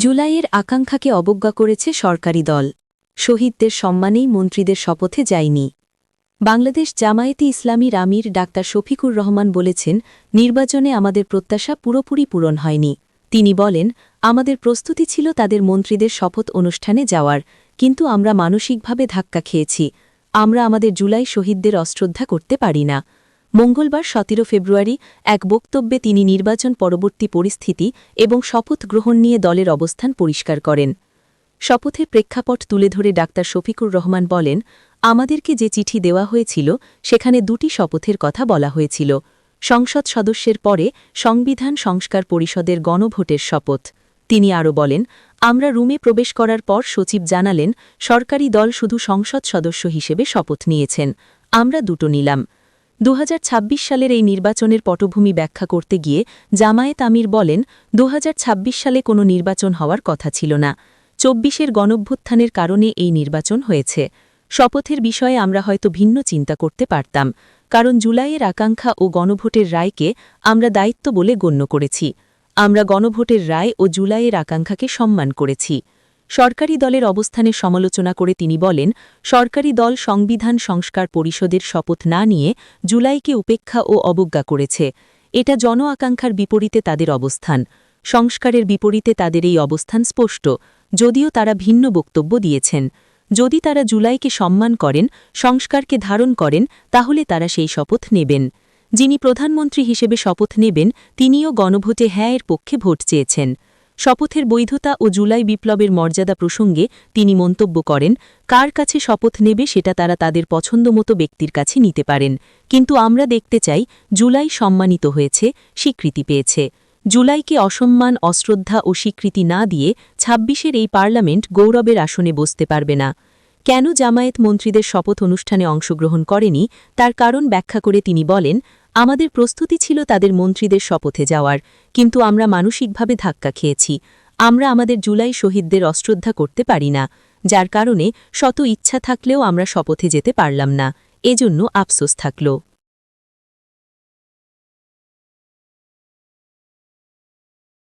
জুলাইয়ের আকাঙ্ক্ষাকে অবজ্ঞা করেছে সরকারি দল। শহীদদের সম্মানেই মন্ত্রীদের শপথে যায়নি। বাংলাদেশ জামায়াতে ইসলামীর আমির ডাক্তার শফিকুর রহমান বলেছেন, নির্বাচনে আমাদের প্রত্যাশা পুরোপুরি পূরণ হয়নি। তিনি বলেন, আমাদের প্রস্তুতি ছিল তাদের মন্ত্রীদের শপথ অনুষ্ঠানে যাওয়ার, কিন্তু আমরা মানসিকভাবে ধাক্কা খেয়েছি। আমরা আমাদের জুলাই শহীদদের অশ্রদ্ধা করতে পারি না। মঙ্গলবার ১৭ ফেব্রুয়ারি এক বক্তব্যে তিনি নির্বাচন পরবর্তী পরিস্থিতি এবং শপথ গ্রহণ নিয়ে দলের অবস্থান পরিষ্কার করেন। শপথের প্রেক্ষাপট তুলে ধরে ডাক্তার শফিকুর রহমান বলেন, আমাদেরকে যে চিঠি দেওয়া হয়েছিল সেখানে দুটি শপথের কথা বলা হয়েছিল। সংসদ সদস্যের পরে সংবিধান সংস্কার পরিষদের গণভোটের শপথ। তিনি আরও বলেন, আমরা রুমে প্রবেশ করার পর সচিব জানালেন, সরকারি দল শুধু সংসদ সদস্য হিসেবে শপথ নিয়েছেন। আমরা দুটো নিলাম। ২০২৬ সালের এই নির্বাচনের পটভূমি ব্যাখ্যা করতে গিয়ে জামায়াত আমির বলেন, ২০২৬ সালে কোনো নির্বাচন হওয়ার কথা ছিল না। ২৪-এর গণঅভ্যুত্থানের কারণে এই নির্বাচন হয়েছে। শপথের বিষয়ে আমরা হয়তো ভিন্ন চিন্তা করতে পারতাম, কারণ জুলাইয়ের আকাঙ্ক্ষা ও গণভোটের রায়কে আমরা দায়িত্ব বলে গণ্য করেছি। আমরা গণভোটের রায় ও জুলাইয়ের আকাঙ্ক্ষাকে সম্মান করেছি। সরকারি দলের অবস্থানের সমালোচনা করে তিনি বলেন, সরকারি দল সংবিধান সংস্কার পরিষদের শপথ না নিয়ে জুলাইকে উপেক্ষা ও অবজ্ঞা করেছে। এটা জন আকাঙ্ক্ষার বিপরীতে তাদের অবস্থান। সংস্কারের বিপরীতে তাদের এই অবস্থান স্পষ্ট, যদিও তারা ভিন্ন বক্তব্য দিয়েছেন। যদি তারা জুলাইকে সম্মান করেন, সংস্কারকে ধারণ করেন, তাহলে তারা সেই শপথ নেবেন। যিনি প্রধানমন্ত্রী হিসেবে শপথ নেবেন, তিনিও গণভোটে হ্যাঁ এর পক্ষে ভোট চেয়েছেন। শপথের বৈধতা ও জুলাই বিপ্লবের মর্যাদা প্রসঙ্গে তিনি মন্তব্য করেন, কার কাছে শপথ নেবে সেটা তারা তাদের পছন্দমতো ব্যক্তির কাছে নিতে পারেন, কিন্তু আমরা দেখতে চাই জুলাই সম্মানিত হয়েছে, স্বীকৃতি পেয়েছে। জুলাইকে অসম্মান, অশ্রদ্ধা ও স্বীকৃতি না দিয়ে ২৬-এর এই পার্লামেন্ট গৌরবের আসনে বসতে পারবে না। কেন জামায়াত মন্ত্রীদের শপথ অনুষ্ঠানে অংশগ্রহণ করেনি, তার কারণ ব্যাখ্যা করে তিনি বলেন, আমাদের প্রস্তুতি ছিল তাদের মন্ত্রীদের শপথে যাওয়ার, কিন্তু আমরা মানসিকভাবে ধাক্কা খেয়েছি। আমরা আমাদের জুলাই শহীদদের অশ্রদ্ধা করতে পারি না, যার কারণে শত ইচ্ছা থাকলেও আমরা শপথে যেতে পারলাম না। এজন্য আফসোস থাকল।